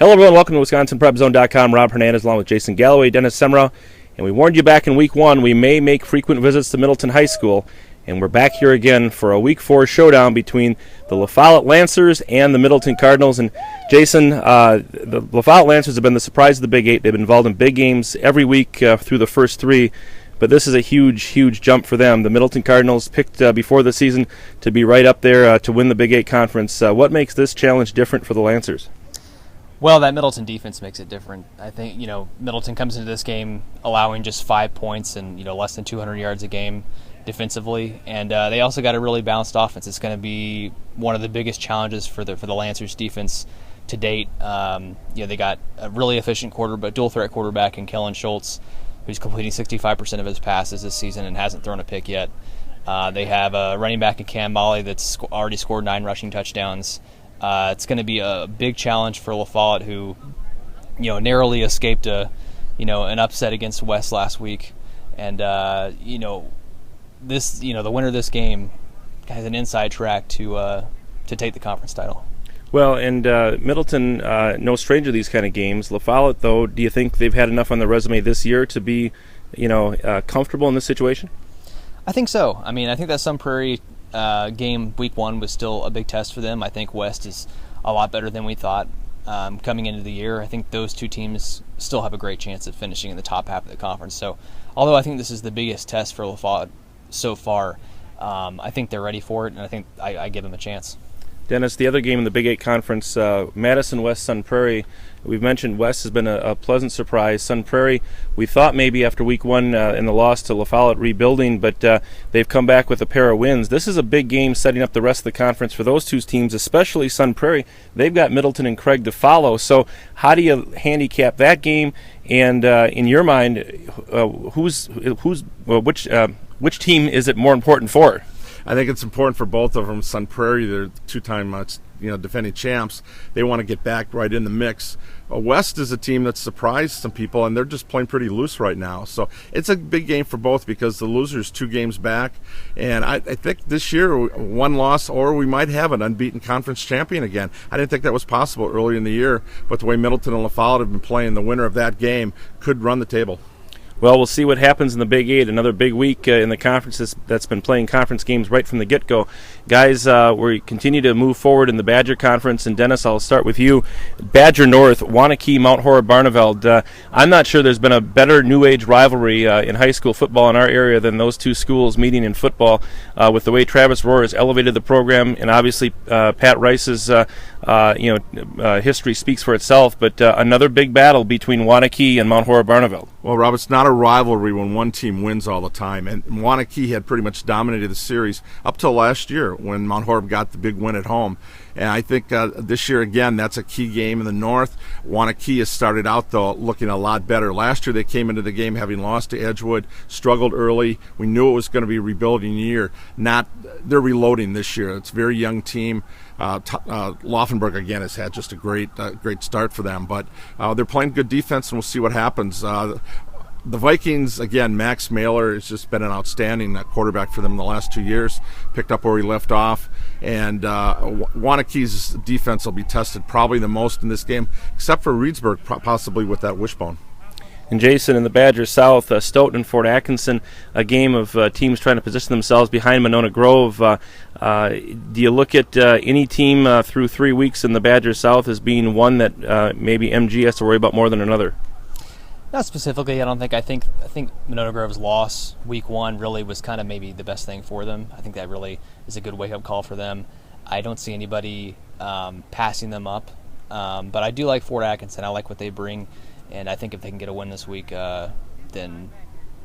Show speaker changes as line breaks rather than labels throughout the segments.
Hello, everyone. Welcome to WisconsinPrepZone.com. Rob Hernandez along with Jason Galloway, Dennis Semrau. And we warned you back in Week 1 we may make frequent visits to Middleton High School. And we're back here again for a Week 4 showdown between the La Follette Lancers and the Middleton Cardinals. And Jason, the La Follette Lancers have been the surprise of the Big 8. They've been involved in big games every week through the first 3. But this is a huge, huge jump for them. The Middleton Cardinals picked before the season to be right up there to win the Big 8 conference. What makes this challenge different for the Lancers?
Well, that Middleton defense makes it different. I think, Middleton comes into this game allowing just 5 points and, less than 200 yards a game defensively. And they also got a really balanced offense. It's going to be one of the biggest challenges for the Lancers defense to date. They got a really efficient dual threat quarterback in Kellen Schultz, who's completing 65% of his passes this season and hasn't thrown a pick yet. They have a running back in Cam Molly that's already scored 9 rushing touchdowns. It's going to be a big challenge for La Follette, who, narrowly escaped an upset against West last week, and the winner of this game has an inside track to take the conference title.
Well, and Middleton, no stranger to these kind of games. La Follette, though, do you think they've had enough on their resume this year to be, comfortable in this situation?
I think so. I think that Sun Prairie game Week 1 was still a big test for them. I think West is a lot better than we thought coming into the year. I think those two teams still have a great chance of finishing in the top half of the conference. So, although I think this is the biggest test for La Follette so far, I think they're ready for it, and I think I give them a chance.
Dennis, the other game in the Big 8 Conference, Madison West Sun Prairie. We've mentioned West has been a pleasant surprise. Sun Prairie, we thought maybe after Week 1 in the loss to La Follette rebuilding, but they've come back with a pair of wins. This is a big game setting up the rest of the conference for those two teams, especially Sun Prairie. They've got Middleton and Craig to follow. So how do you handicap that game? And in your mind, which team is it more important for?
I think it's important for both of them. Sun Prairie, they're two-time defending champs. They want to get back right in the mix. West is a team that's surprised some people, and they're just playing pretty loose right now. So it's a big game for both because the loser's 2 games back. And I think this year, 1 loss, or we might have an unbeaten conference champion again. I didn't think that was possible early in the year, but the way Middleton and La Follette have been playing, the winner of that game could run the table.
Well, we'll see what happens in the Big 8. Another big week in the conference that's been playing conference games right from the get-go. Guys, we continue to move forward in the Badger Conference. And, Dennis, I'll start with you. Badger North, Waunakee, Mount Horeb-Barneveld. I'm not sure there's been a better new age rivalry in high school football in our area than those two schools meeting in football with the way Travis Rohr has elevated the program. And, obviously, Pat Rice's history speaks for itself. But another big battle between Waunakee and Mount Horeb-Barneveld.
Well, Rob, it's not a rivalry when one team wins all the time. And Waunakee had pretty much dominated the series up till last year when Mount Horeb got the big win at home. And I think this year, again, that's a key game in the North. Waunakee has started out, though, looking a lot better. Last year they came into the game having lost to Edgewood, struggled early. We knew it was going to be a rebuilding year. They're reloading this year. It's a very young team. Laufenberg, again, has had just a great start for them. But they're playing good defense, and we'll see what happens. The Vikings, again, Max Mailer has just been an outstanding quarterback for them in the last 2 years, picked up where he left off. And Waunakee's defense will be tested probably the most in this game, except for Reedsburg, possibly with that wishbone.
And Jason, in the Badger South, Stoughton and Fort Atkinson, a game of teams trying to position themselves behind Monona Grove. Do you look at any team through 3 weeks in the Badger South as being one that maybe MG has to worry about more than another?
Not specifically. I think Monona Grove's loss Week 1 really was kind of maybe the best thing for them. I think that really is a good wake-up call for them. I don't see anybody passing them up, but I do like Fort Atkinson. I like what they bring, and I think if they can get a win this week, then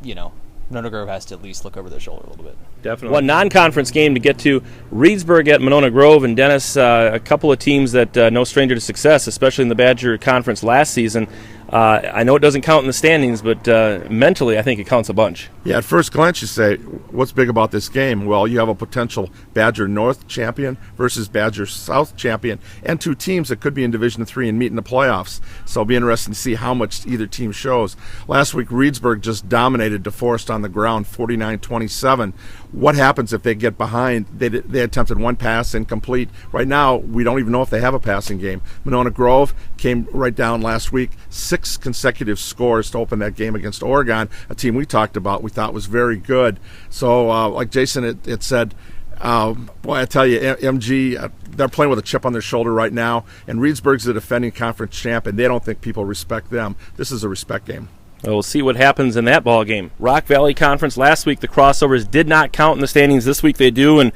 Monona Grove has to at least look over their shoulder a little bit.
Definitely. One non-conference game to get to, Reedsburg at Monona Grove. And Dennis, a couple of teams that no stranger to success, especially in the Badger Conference last season. I know it doesn't count in the standings, but mentally I think it counts a bunch.
Yeah, at first glance you say, what's big about this game? Well, you have a potential Badger North champion versus Badger South champion, and two teams that could be in Division III and meet in the playoffs. So it'll be interesting to see how much either team shows. Last week, Reedsburg just dominated DeForest on the ground, 49-27. What happens if they get behind? They attempted one pass, incomplete. Right now, we don't even know if they have a passing game. Monona Grove came right down last week, 6 consecutive scores to open that game against Oregon, a team we talked about, we thought was very good. So, like Jason had said, boy, I tell you, MG, they're playing with a chip on their shoulder right now, and Reedsburg's the defending conference champ, and they don't think people respect them. This is a respect game.
We'll see what happens in that ball game. Rock Valley Conference, last week the crossovers did not count in the standings. This week they do, and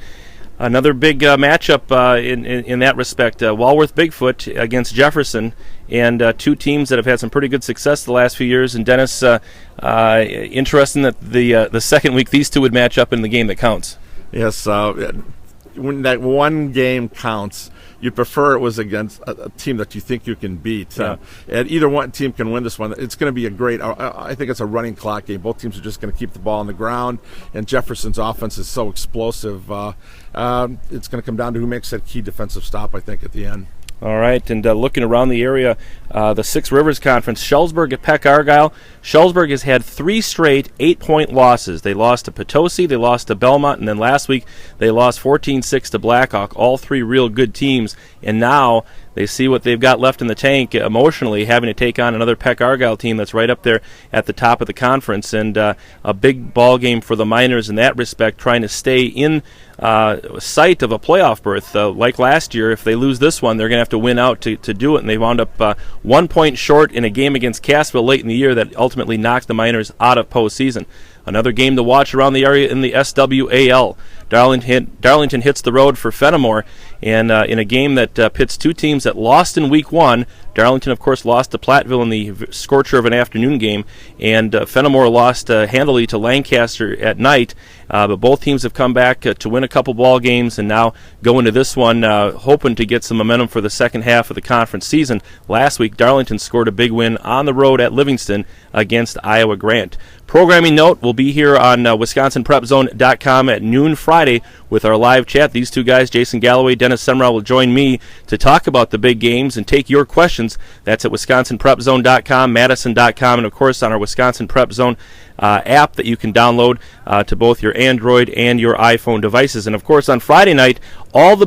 another big matchup in that respect. Walworth Bigfoot against Jefferson, and two teams that have had some pretty good success the last few years. And Dennis, interesting that the second week these two would match up in the game that counts.
Yes, when that one game counts, you'd prefer it was against a team that you think you can beat.
Yeah.
And either one team can win this one. It's going to be a great, I think it's a running clock game. Both teams are just going to keep the ball on the ground, and Jefferson's offense is so explosive. It's going to come down to who makes that key defensive stop, I think, at the end.
All right, and looking around the area, the Six Rivers Conference, Schellsburg at Peck Argyle. Schellsburg has had 3 straight 8-point losses. They lost to Potosi, they lost to Belmont, and then last week they lost 14-6 to Blackhawk, all 3 real good teams. And now they see what they've got left in the tank emotionally, having to take on another Peck Argyle team that's right up there at the top of the conference. And a big ball game for the Miners in that respect, trying to stay in sight of a playoff berth. Like last year, if they lose this one, they're going to have to win out to do it. And they wound up 1 point short in a game against Cassville late in the year that ultimately knocked the Miners out of postseason. Another game to watch around the area in the SWAL. Darlington hits the road for Fenimore, and in a game that pits two teams that lost in Week 1. Darlington, of course, lost to Platteville in the scorcher of an afternoon game, and Fenimore lost handily to Lancaster at night. But both teams have come back to win a couple ball games, and now go into this one hoping to get some momentum for the second half of the conference season. Last week, Darlington scored a big win on the road at Livingston against Iowa Grant. Programming note, we'll be here on WisconsinPrepZone.com at noon Friday with our live chat. These two guys, Jason Galloway, Dennis Semrau, will join me to talk about the big games and take your questions. That's at WisconsinPrepZone.com, Madison.com, and of course on our Wisconsin Prep Zone app that you can download to both your Android and your iPhone devices. And of course on Friday night, all the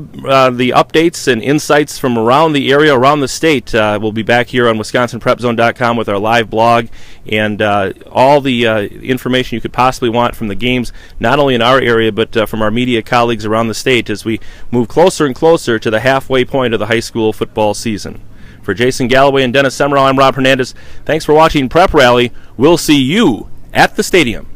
updates and insights from around the area, around the state, we'll be back here on WisconsinPrepZone.com with our live blog and all the information you could possibly want from the games, not only in our area but from our media colleagues around the state as we move closer and closer to the halfway point of the high school football season. For Jason Galloway and Dennis Semrau, I'm Rob Hernandez. Thanks for watching Prep Rally. We'll see you at the stadium.